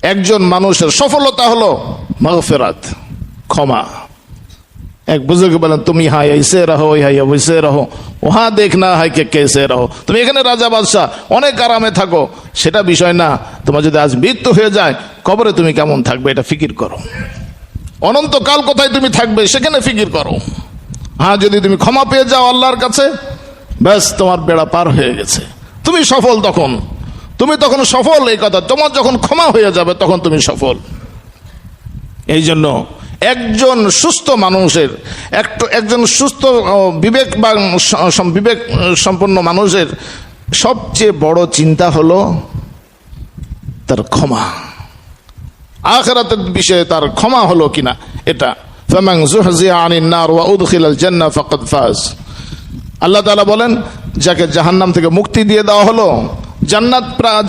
একজন মানুষের সফলতা হলো মাগফিরাত, ক্ষমা। এক বুজুর্গ বলেন, তুমি হাই ऐसे रहो হাই वैसे रहो, वहां देखना है कि कैसे रहो। তুমি এখানে রাজা বাদশাহ অনেক আরামে থাকো, সেটা বিষয় না। তোমার যদি আজ মৃত্যু হয়ে যায়, কবরে তুমি কেমন থাকবে এটা ফিকির করো। অনন্তকাল কোথায় তুমি থাকবে সেখানে ফিকির করো। হ্যাঁ, যদি তুমি ক্ষমা পেয়ে যাও আল্লাহর কাছে, ব্যাস তোমার বেড়া পার হয়ে গেছে, তুমি সফল। তুমি তখন সফল। এই কথা, তোমার যখন ক্ষমা হয়ে যাবে তখন তুমি সফল। এই জন্য একজন সুস্থ মানুষের, একজন সুস্থ বিবেক সম্পন্ন মানুষের সবচেয়ে বড় চিন্তা হলো তার ক্ষমা, আখিরাতের বিষয়ে তার ক্ষমা হলো কিনা এটা। ফামান যুহজিহা আনিন নার ওয়া উদখিলাল জান্নাহ ফাকাদ ফাজ। আল্লাহ তাআলা বলেন, যাকে জাহান্নাম থেকে মুক্তি দিয়ে দেওয়া হলো,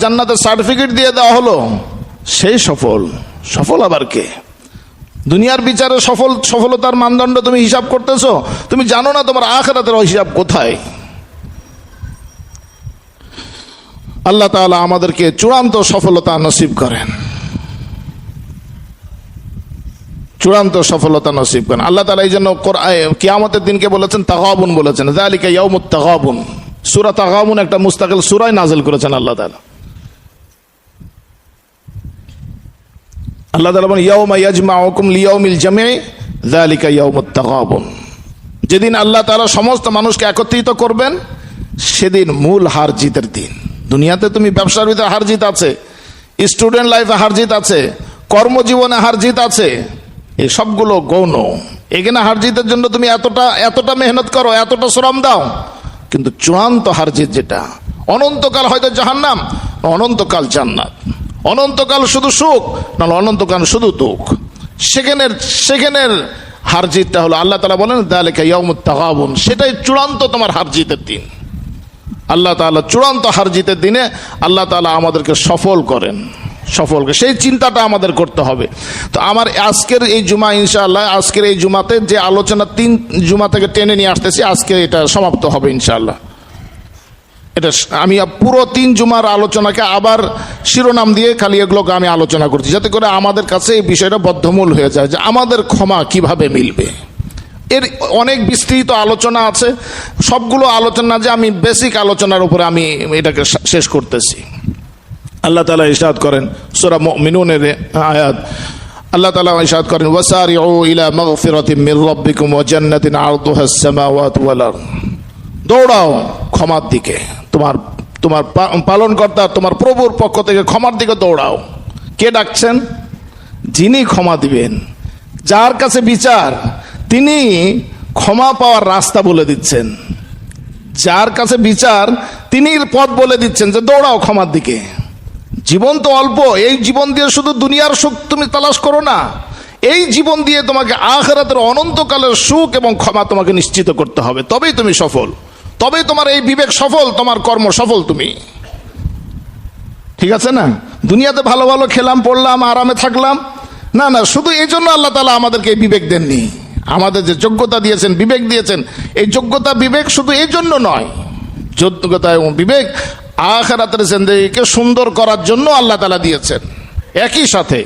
জান্নাতের সার্টিফিকেট দিয়ে দেওয়া হলো, সেই সফল। সফল আবার কে? দুনিয়ার বিচারে সফলতার মানদণ্ড তুমি হিসাব করতেছো, তুমি জানো না তোমার আখিরাতের হিসাব কোথায়। আল্লাহ তাআলা আমাদেরকে চূড়ান্ত সফলতা নসিব করেন, চূড়ান্ত সফলতা নসিব করেন আল্লাহ তাআলা। এই জন্য কিয়ামতের দিনকে বলেছেন তাগাবুন, বলেছেন যালিকা ইয়াউমুত তাগাবুন। সূরা তাগাবুন একটা মুস্তাকিল সূরা নাযিল করেছেন আল্লাহ তাআলা। আল্লাহ তাআলা বলেন, ইয়াউমা ইয়াজমাউকুম লিয়াউমিল জামঈ যালিকা ইয়াউমুত তাগাবুন। যেদিন আল্লাহ তাআলা সমস্ত মানুষকে একত্রিত করবেন, সেদিন মূল হার জিতের দিন। দুনিয়াতে তুমি ব্যবসার ভিতরে হার জিত আছে, স্টুডেন্ট লাইফে হার জিত আছে, কর্মজীবনে হার জিত আছে, এই সবগুলো গৌণ। এখানে হার জিতের জন্য তুমি এতটা মেহনত করো, এতটা শ্রম দাও, কিন্তু চূড়ান্ত হার জিত যেটা, অনন্তকাল হয়তো জাহান্নাম, অনন্তকাল জান্নাত, অনন্তকাল শুধু সুখ, নাহলে অনন্তকাল শুধু দুঃখ, সেখানের হার জিতটা হলো আল্লাহ তাআলা বলেন যালিকা ইয়াউমুত তাগাবুন। সেটাই চূড়ান্ত তোমার হার জিতের দিন। আল্লাহ তাআলা চূড়ান্ত হার জিতের দিনে আল্লাহ তাআলা আমাদেরকে সফল করেন, সেই চিন্তাটা আমাদের করতে হবে। তো আমার আজকের এই জুমা, ইনশাআল্লাহ আজকের এই জুমাতে যে আলোচনা 3 জুমা থেকে টেনে নিয়ে আসতেছি, আজকে এটা সমাপ্ত হবে ইনশাআল্লাহ। এটা আমি পুরো 3 জুমার আলোচনাকে আবার শিরোনাম দিয়ে খালি এগুলোকে আমি আলোচনা করছি, যাতে করে আমাদের কাছে এই বিষয়টা বদ্ধমূল হয়ে যায় যে আমাদের ক্ষমা কিভাবে মিলবে। এর অনেক বিস্তৃত আলোচনা আছে, সবগুলো আলোচনা যে আমি বেসিক আলোচনার উপরে আমি এটাকে শেষ করতেছি। আল্লাহ তাআলা ইরশাদ করেন সূরা মুমিনুনের আয়াত, আল্লাহ তাআলা ইরশাদ করেন, ওয়াসারিউ ইলা মাগফিরাতিম মির রাব্বিকুম ওয়া জান্নাতিন আরদুহাস সামাওয়াতু ওয়াল আরদ। দৌড়াও ক্ষমার দিকে, তোমার পালনকর্তা, তোমার প্রভুর পক্ষ থেকে ক্ষমার দিকে দৌড়াও। কে ডাকছেন? যিনি ক্ষমা দিবেন, যার কাছে বিচার, তিনি ক্ষমা পাওয়ার রাস্তা বলে দিচ্ছেন। যার কাছে বিচার, তিনি পথ বলে দিচ্ছেন যে দৌড়াও ক্ষমার দিকে। জীবন তো অল্প, এই জীবন দিয়ে শুধু দুনিয়ার সুখ তুমি তালাশ করো না, এই জীবন দিয়ে তোমাকে আখিরাতের অনন্তকালের সুখ এবং ক্ষমা তোমাকে নিশ্চিত করতে হবে, তবেই তুমি সফল, তবেই তোমার এই বিবেক সফল, তোমার কর্ম সফল। তুমি ঠিক আছে না? দুনিয়াতে ভালো ভালো খেলাম, পড়লাম, আরামে থাকলাম না, শুধু এই জন্য আল্লাহ তাআলা আমাদেরকে এই বিবেক দেননি। আমাদের যে যোগ্যতা দিয়েছেন, বিবেক দিয়েছেন, এই যোগ্যতা বিবেক শুধু এই জন্য নয়, যোগ্যতা এবং বিবেক আখিরাতের জিন্দেগিকে সুন্দর করার জন্য আল্লাহ তাআলা দিয়েছেন একই সাথে।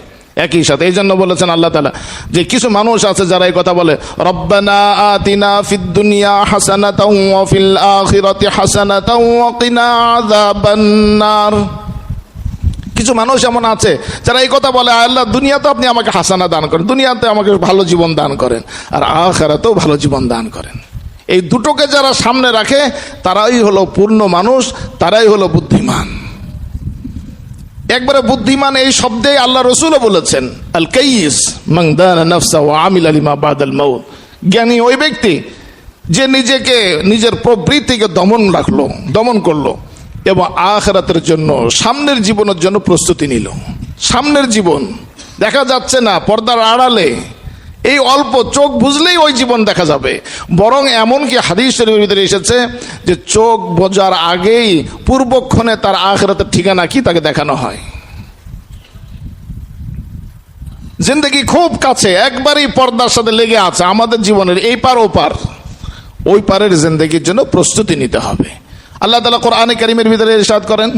এই জন্য বলেছেন আল্লাহ তাআলা যে কিছু মানুষ আছে যারা এই কথা বলে, রব্বানা আতিনা ফিদ দুনিয়া হাসানাতাও ওয়া ফিল আখিরাতি হাসানাতাও ওয়া কিনা আযাবান নার। কিছু মানুষ এমন আছে যারা এই কথা বলে, আল্লাহ দুনিয়াতে আপনি আমাকে হাসানা দান করেন, দুনিয়াতে আমাকে ভালো জীবন দান করেন, আর আখিরাতেও ভালো জীবন দান করেন। এই দুটোকে যারা সামনে রাখে তারাই হলো পূর্ণ মানুষ, তারাই হলো বুদ্ধিমান। একবারে বুদ্ধিমান এই শব্দে আল্লাহ রাসূলও বলেছেন, আল কাইয়িস মান দানা নাফসা ওয়া আমিলা লিমা বাদাল মাউত। জ্ঞানী ওই ব্যক্তি যে নিজেকে, নিজের প্রবৃত্তিকে দমন করলো এবং আখিরাতের জন্য, সামনের জীবনের জন্য প্রস্তুতি নিল। সামনের জীবন দেখা যাচ্ছে না, পর্দার আড়ালে, এই অল্প চোখ বুঝলেই ওই জীবন দেখা যাবে। বরং এমনকি হাদিস শরীফের ভিতরে এসেছে যে চোখ বোঝার আগেই পূর্বক্ষণে তার আখিরাতের ঠিকানা কি তাকে দেখানো হয়। জিন্দেগি খুব কাছে, একবারই পর্দার সাথে লেগে আছে আমাদের জীবনের, এই পার ওপার, ওই পারের জিন্দেগির জন্য প্রস্তুতি নিতে হবে। আল্লাহ তাআলা কোরআনে কারীমের ভিতরে ইরশাদ করেন,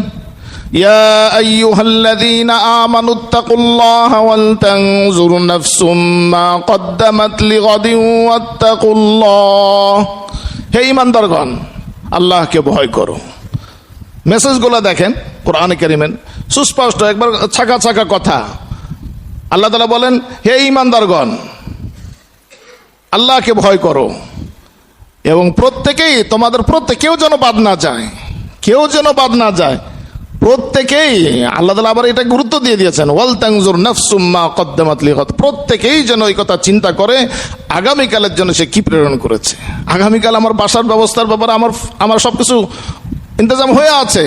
ইয়া আইয়ুহাল্লাযীনা আমানুত্তাকুল্লাহা ওয়াল তানজুর নাফসুম মা কদ্দামাত লিগাদিন ওয়াত্তাকুল্লাহ। হে ঈমানদারগণ, আল্লাহকে ভয় করো। মেসেজগুলো দেখেন কোরআনে কারীমের সুস্পষ্ট, একবার ছাকা ছাকা কথা। আল্লাহ তাআলা বলেন, হে ঈমানদারগণ, আল্লাহকে ভয় করো এবং প্রত্যেকেই, তোমাদের প্রত্যেকেও যেন বাদ না যায়, কেউ যেন বাদ না যায়, প্রত্যেকেই। আল্লাহ তাআলা আবার এটা গুরুত্ব দিয়ে দিয়েছেন, ওয়াল তানজুর নাফসুম মা কদ্দামাত লিগাদ। প্রত্যেকেই যেন এই কথা চিন্তা করে আগামীকালের জন্য সে কি প্রেরণ করেছে। আগামীকাল আমার বাসার ব্যবস্থার ব্যাপারে আমার সবকিছু ইন্তজাম হয়ে আছে,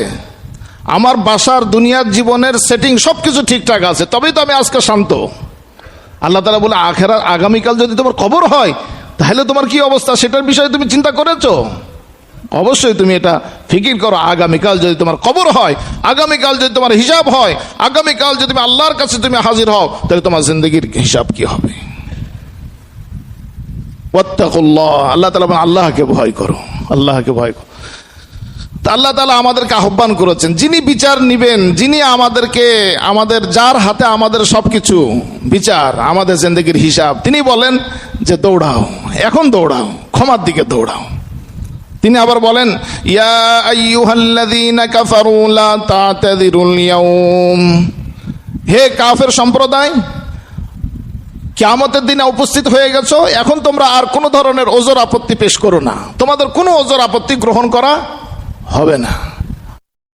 আমার বাসার দুনিয়ার জীবনের সেটিং সবকিছু ঠিকঠাক আছে, তবেই তো আমি আজকে শান্ত। আল্লাহ তাআলা বলে আগামীকাল যদি তোমার কবর হয় তাহলে তোমার কি অবস্থা, সেটার বিষয়ে তুমি চিন্তা করেছো? অবশ্যই তুমি এটা ফিকির করো। আগামীকাল যদি তোমার কবর হয়, আগামীকাল যদি তোমার হিসাব হয়, আগামীকাল যদি তুমি আল্লাহর কাছে তুমি হাজির হও, তাহলে তোমার জিন্দগির হিসাব কি হবে? ওয়াত্তাকুল্লাহ, আল্লাহ তাআলা বলেন আল্লাহকে ভয় করো, আল্লাহকে ভয় করো। আল্লাহ তাআলা আমাদেরকে আহ্বান করেছেন, যিনি বিচার নিবেন, যিনি আমাদের যার হাতে আমাদের সবকিছু বিচার, আমাদের জিন্দেগির হিসাব, তিনি বলেন যে দৌড়াও, এখন দৌড়াও, ক্ষমার দিকে দৌড়াও। তিনি আবার বলেন, ইয়া আইয়ুহাল্লাযীনা কাফারু লা তা'তাযিরুল ইয়াউম। হে কাফের সম্প্রদায়, কিয়ামতের দিনে উপস্থিত হয়ে গেছো, এখন তোমরা আর কোনো ধরনের ওজর আপত্তি পেশ করো না, তোমাদের কোনো ওজর আপত্তি গ্রহণ করা হবে না।